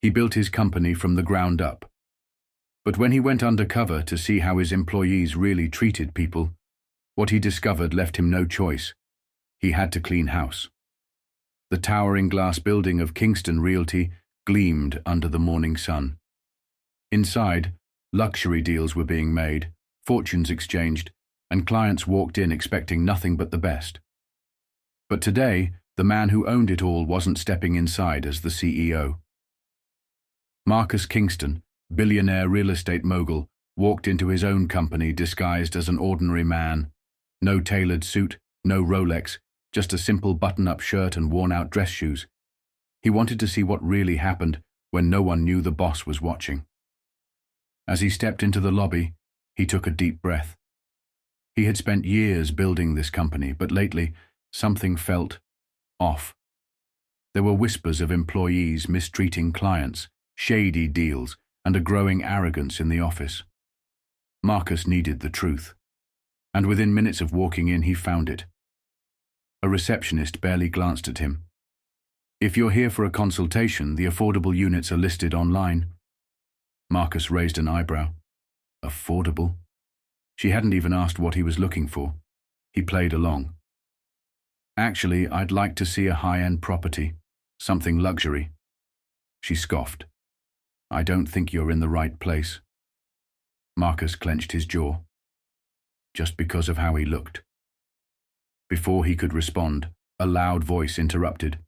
He built his company from the ground up. But when he went undercover to see how his employees really treated people, what he discovered left him no choice. He had to clean house. The towering glass building of Kingston Realty gleamed under the morning sun. Inside, luxury deals were being made, fortunes exchanged, and clients walked in expecting nothing but the best. But today, the man who owned it all wasn't stepping inside as the CEO. Marcus Kingston, billionaire real estate mogul, walked into his own company disguised as an ordinary man. No tailored suit, no Rolex, just a simple button-up shirt and worn-out dress shoes. He wanted to see what really happened when no one knew the boss was watching. As he stepped into the lobby, he took a deep breath. He had spent years building this company, but lately, something felt off. There were whispers of employees mistreating clients, shady deals, and a growing arrogance in the office. Marcus needed the truth, and within minutes of walking in he found it. A receptionist barely glanced at him. "If you're here for a consultation, the affordable units are listed online." Marcus raised an eyebrow. Affordable? She hadn't even asked what he was looking for. He played along. "Actually, I'd like to see a high-end property, something luxury." She scoffed. "I don't think you're in the right place." Marcus clenched his jaw. Just because of how he looked. Before he could respond, a loud voice interrupted.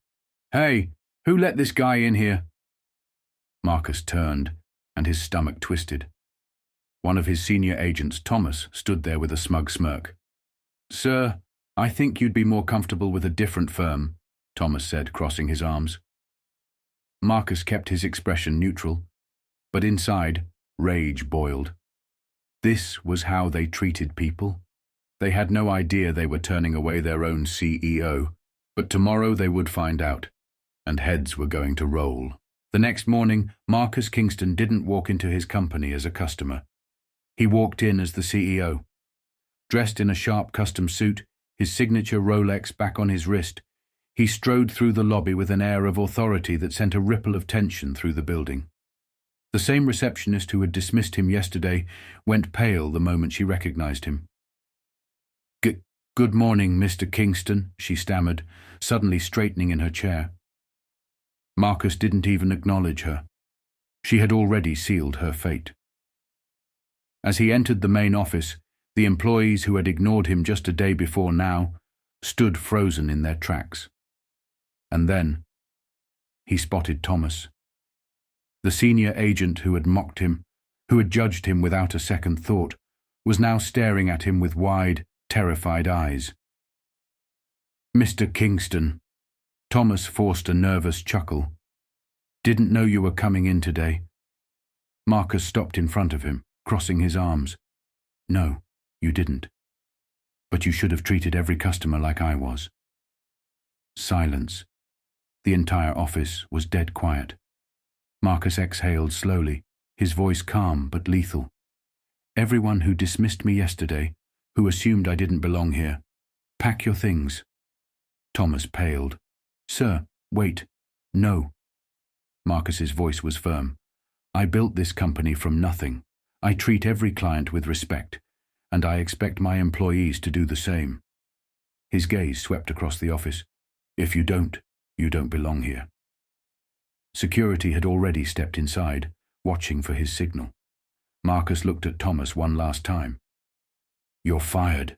"Hey, who let this guy in here?" Marcus turned, and his stomach twisted. One of his senior agents, Thomas, stood there with a smug smirk. "Sir, I think you'd be more comfortable with a different firm," Thomas said, crossing his arms. Marcus kept his expression neutral, but inside, rage boiled. This was how they treated people. They had no idea they were turning away their own CEO, but tomorrow they would find out, and heads were going to roll. The next morning, Marcus Kingston didn't walk into his company as a customer. He walked in as the CEO. Dressed in a sharp custom suit, his signature Rolex back on his wrist, he strode through the lobby with an air of authority that sent a ripple of tension through the building. The same receptionist who had dismissed him yesterday went pale the moment she recognized him. Good morning, Mr. Kingston," she stammered, suddenly straightening in her chair. Marcus didn't even acknowledge her. She had already sealed her fate. As he entered the main office, the employees who had ignored him just a day before now stood frozen in their tracks. And then he spotted Thomas. The senior agent who had mocked him, who had judged him without a second thought, was now staring at him with wide, terrified eyes. "Mr. Kingston," Thomas forced a nervous chuckle. "Didn't know you were coming in today." Marcus stopped in front of him, crossing his arms. "No, you didn't. But you should have treated every customer like I was." Silence. The entire office was dead quiet. Marcus exhaled slowly, his voice calm but lethal. "Everyone who dismissed me yesterday, who assumed I didn't belong here, pack your things." Thomas paled. "Sir, wait. No." Marcus's voice was firm. "I built this company from nothing. I treat every client with respect, and I expect my employees to do the same." His gaze swept across the office. "If you don't belong here." Security had already stepped inside, watching for his signal. Marcus looked at Thomas one last time. "You're fired."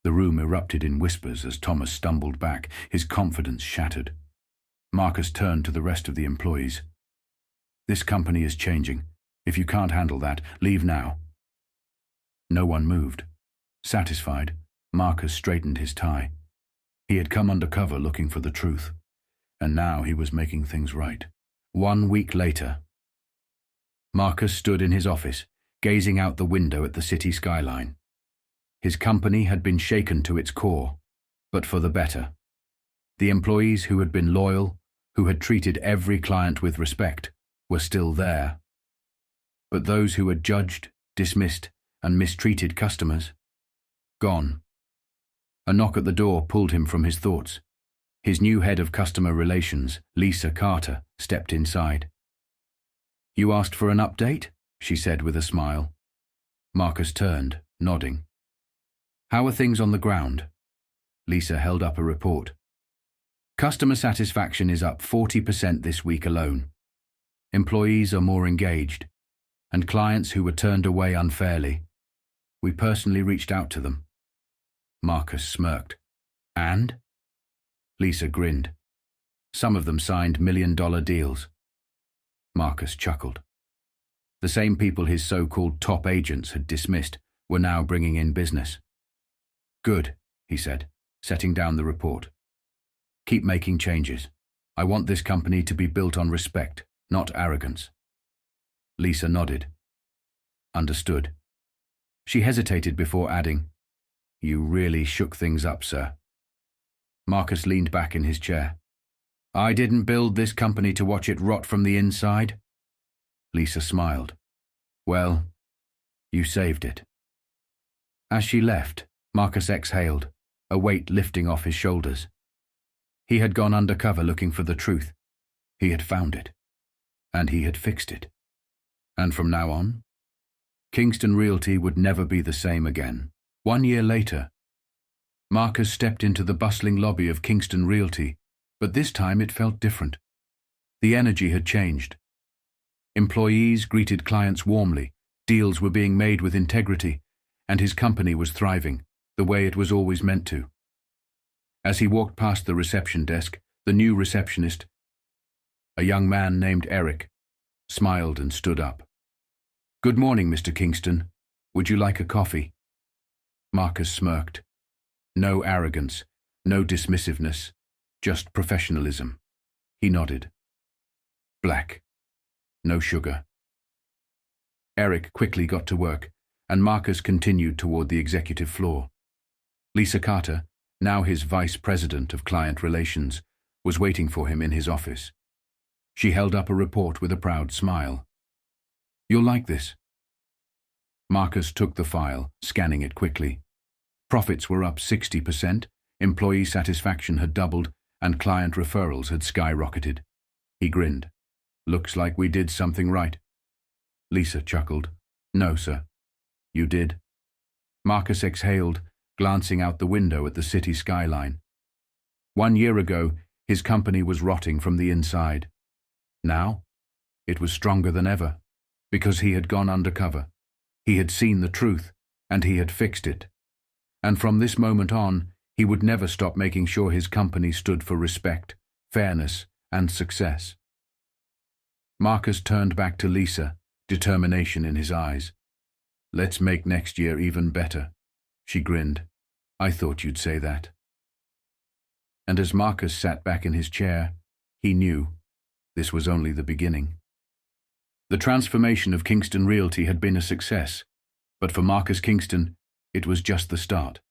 The room erupted in whispers as Thomas stumbled back, his confidence shattered. Marcus turned to the rest of the employees. "This company is changing. If you can't handle that, leave now." No one moved. Satisfied, Marcus straightened his tie. He had come undercover looking for the truth, and now he was making things right. 1 week later, Marcus stood in his office, gazing out the window at the city skyline. His company had been shaken to its core, but for the better. The employees who had been loyal, who had treated every client with respect, were still there. But those who had judged, dismissed, and mistreated customers, gone. A knock at the door pulled him from his thoughts. His new head of customer relations, Lisa Carter, stepped inside. "You asked for an update?" she said with a smile. Marcus turned, nodding. "How are things on the ground?" Lisa held up a report. "Customer satisfaction is up 40% this week alone. Employees are more engaged, and clients who were turned away unfairly. We personally reached out to them." Marcus smirked. "And?" Lisa grinned. "Some of them signed million-dollar deals." Marcus chuckled. The same people his so-called top agents had dismissed were now bringing in business. "Good," he said, setting down the report. "Keep making changes. I want this company to be built on respect, not arrogance." Lisa nodded. "Understood." She hesitated before adding, "You really shook things up, sir." Marcus leaned back in his chair. "I didn't build this company to watch it rot from the inside." Lisa smiled. "Well, you saved it." As she left, Marcus exhaled, a weight lifting off his shoulders. He had gone undercover looking for the truth. He had found it. And he had fixed it. And from now on, Kingston Realty would never be the same again. 1 year later, Marcus stepped into the bustling lobby of Kingston Realty, but this time it felt different. The energy had changed. Employees greeted clients warmly, deals were being made with integrity, and his company was thriving, the way it was always meant to. As he walked past the reception desk, the new receptionist, a young man named Eric, smiled and stood up. "Good morning, Mr. Kingston. Would you like a coffee?" Marcus smirked. No arrogance, no dismissiveness, just professionalism. He nodded. "Black. No sugar." Eric quickly got to work, and Marcus continued toward the executive floor. Lisa Carter, now his vice president of client relations, was waiting for him in his office. She held up a report with a proud smile. "You'll like this." Marcus took the file, scanning it quickly. Profits were up 60%, employee satisfaction had doubled, and client referrals had skyrocketed. He grinned. "Looks like we did something right." Lisa chuckled. "No, sir." "You did." Marcus exhaled, glancing out the window at the city skyline. 1 year ago, his company was rotting from the inside. Now, it was stronger than ever, because he had gone undercover. He had seen the truth, and he had fixed it. And from this moment on, he would never stop making sure his company stood for respect, fairness, and success. Marcus turned back to Lisa, determination in his eyes. "Let's make next year even better." She grinned. "I thought you'd say that." And as Marcus sat back in his chair, he knew this was only the beginning. The transformation of Kingston Realty had been a success, but for Marcus Kingston, it was just the start.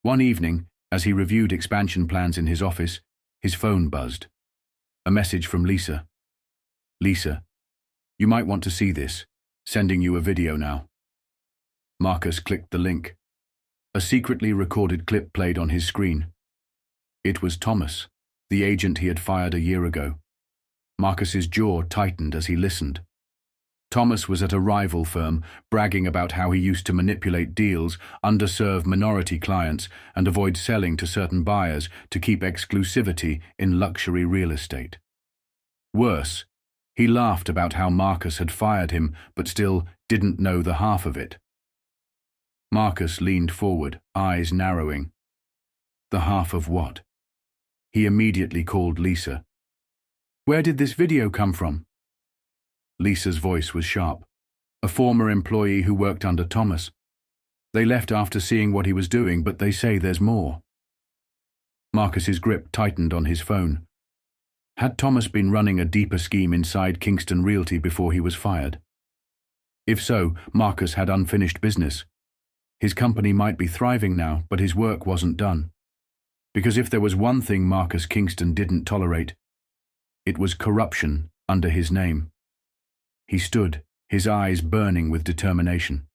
One evening, as he reviewed expansion plans in his office, his phone buzzed. A message from Lisa. "Lisa, you might want to see this. Sending you a video now." Marcus clicked the link. A secretly recorded clip played on his screen. It was Thomas, the agent he had fired a year ago. Marcus's jaw tightened as he listened. Thomas was at a rival firm, bragging about how he used to manipulate deals, underserve minority clients, and avoid selling to certain buyers to keep exclusivity in luxury real estate. Worse, he laughed about how Marcus had fired him, but still didn't know the half of it. Marcus leaned forward, eyes narrowing. The half of what? He immediately called Lisa. "Where did this video come from?" Lisa's voice was sharp. "A former employee who worked under Thomas. They left after seeing what he was doing, but they say there's more." Marcus's grip tightened on his phone. Had Thomas been running a deeper scheme inside Kingston Realty before he was fired? If so, Marcus had unfinished business. His company might be thriving now, but his work wasn't done. Because if there was one thing Marcus Kingston didn't tolerate, it was corruption under his name. He stood, his eyes burning with determination.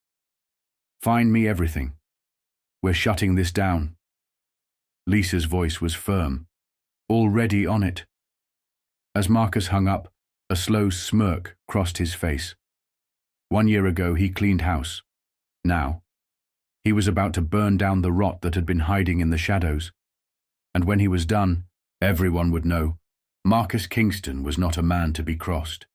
"Find me everything. We're shutting this down." Lisa's voice was firm. Already on it. As Marcus hung up, a slow smirk crossed his face. 1 year ago he cleaned house. Now, he was about to burn down the rot that had been hiding in the shadows. And when he was done, everyone would know Marcus Kingston was not a man to be crossed.